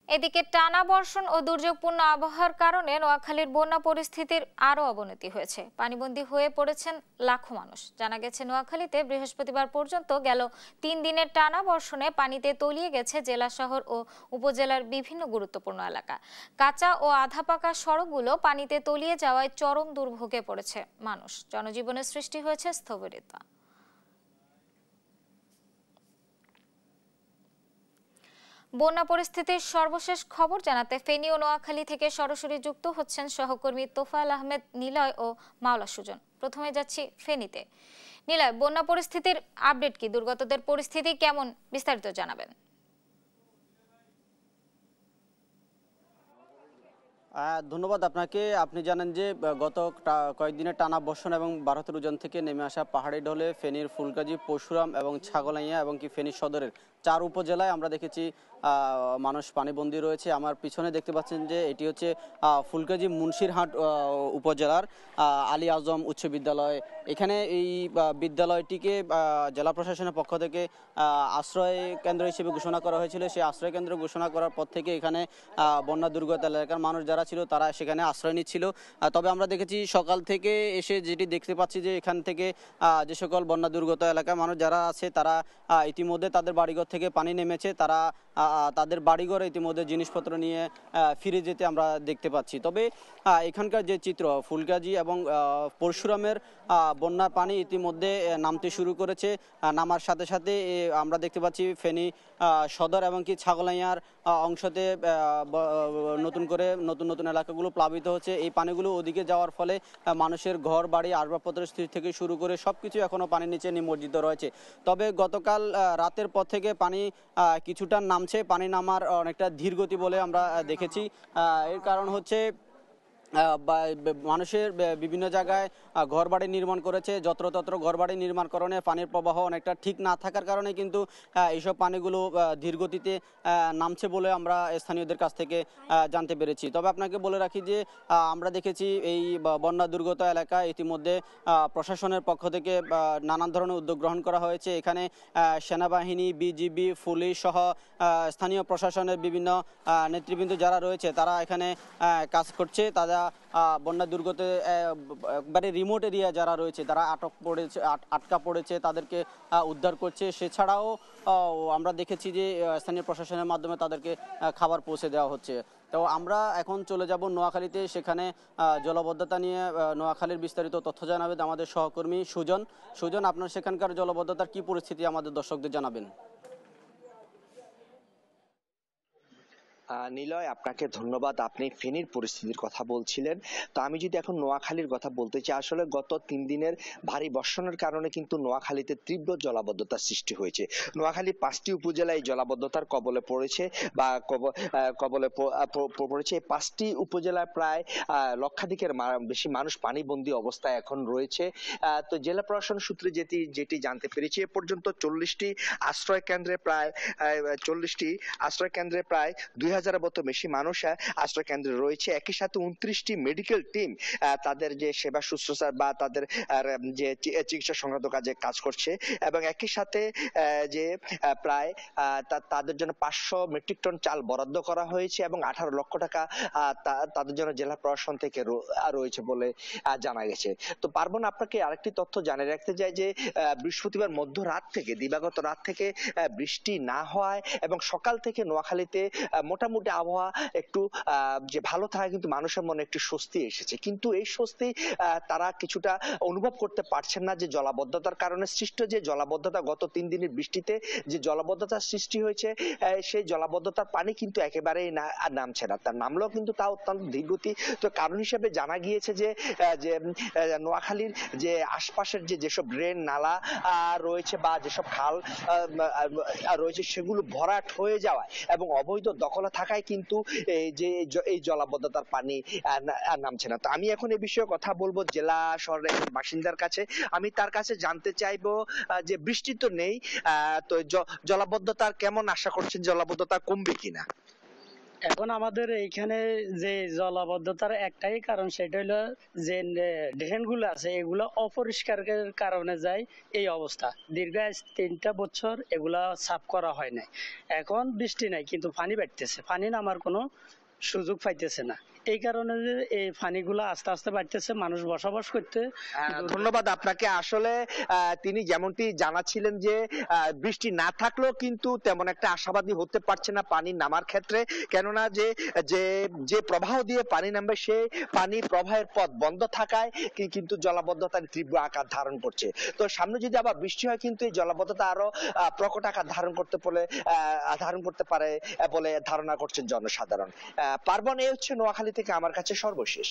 এদিকে টানা বর্ষণ ও দুর্যোগপূর্ণ আবহাওয়ার কারণে নোয়াখালীর বন্যা পরিস্থিতির আরো অবনতি হয়েছে। পানিবন্দী হয়ে পড়েছেন লাখো মানুষ। জানা গেছে নোয়াখালীতে বৃহস্পতিবার পর্যন্ত গেল 3 দিনের টানা বর্ষণে পানিতে তলিয়ে গেছে জেলা শহর ও উপজেলার বিভিন্ন গুরুত্বপূর্ণ এলাকা। কাঁচা ও আধা পাকা সড়কগুলো পানিতে তলিয়ে যাওয়ায় চরম দুর্ভোগে পড়েছে মানুষ। জনজীবনে সৃষ্টি হয়েছে স্থবিরতা। বন্যা পরিস্থিতির সর্বশেষ খবর জানাতে ফেনী ও নোয়াখালী থেকে সরাসরি যুক্ত হচ্ছেন সহকর্মী তোফায়েল আহমেদ নিলয় ও মাওলা সুজন। প্রথমে যাচ্ছি ফেনীতে। নিলয়, বন্যা পরিস্থিতির আপডেট কি? দুর্গতদের পরিস্থিতি কেমন, বিস্তারিত জানাবেন। ধন্যবাদ আপনাকে। আপনি জানেন যে গত কয়েকদিনের টানা বর্ষণ এবং ভারতের উজান থেকে নেমে আসা পাহাড়ি ঢলে ফেনীর ফুলগাজী, পরশুরাম এবং ছাগলাইয়া এবং কি ফেনী সদরের 4 উপজেলায় আমরা দেখেছি মানুষ পানিবন্দী রয়েছে। আমার পিছনে দেখতে পাচ্ছেন যে এটি হচ্ছে ফুলগাজী মুন্সিরহাট উপজেলার আলী আজম উচ্চ বিদ্যালয়। এখানে এই বিদ্যালয়টিকে জেলা প্রশাসনের পক্ষ থেকে আশ্রয় কেন্দ্র হিসেবে ঘোষণা করা হয়েছিল। সেই আশ্রয় কেন্দ্র ঘোষণা করার পর থেকে এখানে বন্যা দুর্গত এলাকার মানুষ যারা ছিল তারা সেখানে আশ্রয় নিচ্ছিল। তবে আমরা দেখেছি সকাল থেকে এসে যেটি দেখতে পাচ্ছি যে এখান থেকে যে সকল বন্যা দুর্গত এলাকার মানুষ যারা আছে তারা ইতিমধ্যে তাদের বাড়িঘর থেকে পানি নেমেছে। তারা তাদের বাড়িঘরে ইতিমধ্যে জিনিসপত্র নিয়ে ফিরে যেতে আমরা দেখতে পাচ্ছি। তবে এখানকার যে চিত্র, ফুলগাজী এবং পরশুরামের বন্যার পানি ইতিমধ্যে নামতে শুরু করেছে। নামার সাথে সাথে আমরা দেখতে পাচ্ছি ফেনী সদর এবং কি ছাগলাইয়ার অংশতে নতুন নতুন এলাকাগুলো প্লাবিত হচ্ছে। এই পানিগুলো ওদিকে যাওয়ার ফলে মানুষের ঘর বাড়ি আসবাবপত্রের স্থিতি থেকে শুরু করে সবকিছু এখনো পানির নিচে নিমজ্জিত রয়েছে। তবে গতকাল রাতের পর থেকে পানি কিছুটা নামছে। পানি নামার অনেকটা ধীর গতি বলে আমরা দেখেছি। এর কারণ হচ্ছে মানুষের বিভিন্ন জায়গায় ঘরবাড়ি নির্মাণ করেছে। যত্রতত্র ঘরবাড়ি নির্মাণ কারণে পানির প্রবাহ অনেকটা ঠিক না থাকার কারণে কিন্তু এইসব পানিগুলো ধীরগতিতে নামছে বলে আমরা স্থানীয়দের কাছ থেকে জানতে পেরেছি। তবে আপনাকে বলে রাখি যে আমরা দেখেছি এই বন্যা দুর্গত এলাকায় ইতিমধ্যে প্রশাসনের পক্ষ থেকে নানান ধরনের উদ্যোগ গ্রহণ করা হয়েছে। এখানে সেনাবাহিনী, বিজিবি, পুলিশ সহ স্থানীয় প্রশাসনের বিভিন্ন নেতৃবৃন্দ যারা রয়েছে তারা এখানে কাজ করছে। তারা বন্যা দুর্গত একবারে রিমোট এরিয়া যারা রয়েছে তারা আটকা পড়েছে তাদেরকে উদ্ধার করছে। সেছাড়াও আমরা দেখেছি যে স্থানীয় প্রশাসনের মাধ্যমে তাদেরকে খাবার পৌঁছে দেওয়া হচ্ছে। তো আমরা এখন চলে যাব নোয়াখালীতে। সেখানে জলবদ্ধতা নিয়ে নোয়াখালীর বিস্তারিত তথ্য জানাবেন আমাদের সহকর্মী সুজন। আপনার সেখানকার জলবদ্ধতার কি পরিস্থিতি আমাদের দর্শকদের জানাবেন। নিলয়, আপনাকে ধন্যবাদ। আপনি ফেনীর পরিস্থিতির কথা বলছিলেন, তো আমি যদি এখন নোয়াখালীর কথা বলতে চাই, আসলে গত 3 দিনের ভারী বর্ষণের কারণে কিন্তু নোয়াখালীতে তীব্র জলাবদ্ধতার সৃষ্টি হয়েছে। নোয়াখালী 5টি উপজেলায় জলাবদ্ধতার কবলে পড়েছে বা কবলে পড়েছে। 5টি উপজেলায় প্রায় লক্ষাধিকের বেশি মানুষ পানিবন্দী অবস্থায় এখন রয়েছে। তো জেলা প্রশাসন সূত্রে যেটি জানতে পেরেছি, এ পর্যন্ত 40টি আশ্রয় কেন্দ্রে প্রায় 2000-এর মতো বেশি মানুষ আশ্রয় কেন্দ্রে রয়েছে। একই সাথে 29টি মেডিকেল টিম তাদের যে সেবা শুশ্রূষা বা তাদের যে চিকিৎসা সংক্রান্ত কাজে কাজ করছে, এবং একই সাথে যে প্রায় তাদের জন্য 500 মেট্রিক টন চাল বরাদ্দ করা হয়েছে এবং 18 লক্ষ টাকা তাদের জন্য জেলা প্রশাসন থেকে রয়েছে বলে জানা গেছে। তো পার্বণ, আপনাকে আরেকটি তথ্য জানিয়ে রাখতে চাই যে বৃহস্পতিবার দিবাগত রাত থেকে বৃষ্টি না হওয়ায় এবং সকাল থেকে নোয়াখালীতে মোটামুটি আবহাওয়া একটু যে ভালো থাকে, কিন্তু মানুষের মনে একটু স্বস্তি এসেছে। কিন্তু এই স্বস্তি তারা কিছুটা অনুভব করতে পারছেন না যে জলাবদ্ধতার কারণে সৃষ্ট যে জলাবদ্ধতা, গত 3 দিনের বৃষ্টিতে যে জলাবদ্ধতার সৃষ্টি হয়েছে, সেই জলাবদ্ধতার পানি কিন্তু একেবারেই নামছে না। তার নামলেও কিন্তু তা অত্যন্ত ধীরগতি। তো কারণ হিসেবে জানা গিয়েছে যে নোয়াখালীর যে আশপাশের যেসব ড্রেন নালা রয়েছে বা যেসব খাল রয়েছে সেগুলো ভরাট হয়ে যাওয়ায় এবং অবৈধ দখলে থাকায় কিন্তু এই জলাবদ্ধতার পানি নামছে না। তো আমি এখন এই বিষয়ে কথা বলবো জেলা শহরের বাসিন্দার কাছে। আমি তার কাছে জানতে চাইবো যে বৃষ্টি তো নেই, তো জলাবদ্ধতার কেমন আশা করছেন, জলাবদ্ধতা কমবে কিনা? এখন আমাদের এইখানে যে জলাবদ্ধতার একটাই কারণ, সেটা হলো যে ড্রেন গুলো আছে এগুলো অপরিষ্কারের কারণে যায় এই অবস্থা। দীর্ঘ 3টা বছর এগুলা সাফ করা হয় নাই। এখন বৃষ্টি নাই কিন্তু পানি বাড়তেছে, পানি নামার কোনো সুযোগ পাইতেছে না। এই কারণে যে এই পানিগুলো আস্তে আস্তে বাড়তেছে, মানুষ বসবাস করতে। ধন্যবাদ আপনাকে। আসলে তিনি যেমনটি জানাচ্ছিলেন যে বৃষ্টি না থাকলেও কিন্তু তেমন একটা আশাবাদী হতে পারছে না পানি নামার ক্ষেত্রে, কেননা যে যে যে প্রবাহ দিয়ে পানি নামবে সেই পানি প্রবাহের পথ বন্ধ থাকায় কিন্তু জলাবদ্ধতার তীব্র আকার ধারণ করছে। তো সামনে যদি আবার বৃষ্টি হয় কিন্তু এই জলাবদ্ধতা আরো প্রকট আকার ধারণ করতে পারে বলে ধারণা করছেন জনসাধারণ। পার্বণ, এই হচ্ছে নোয়াখালী থেকে আমার কাছে সর্বশেষ।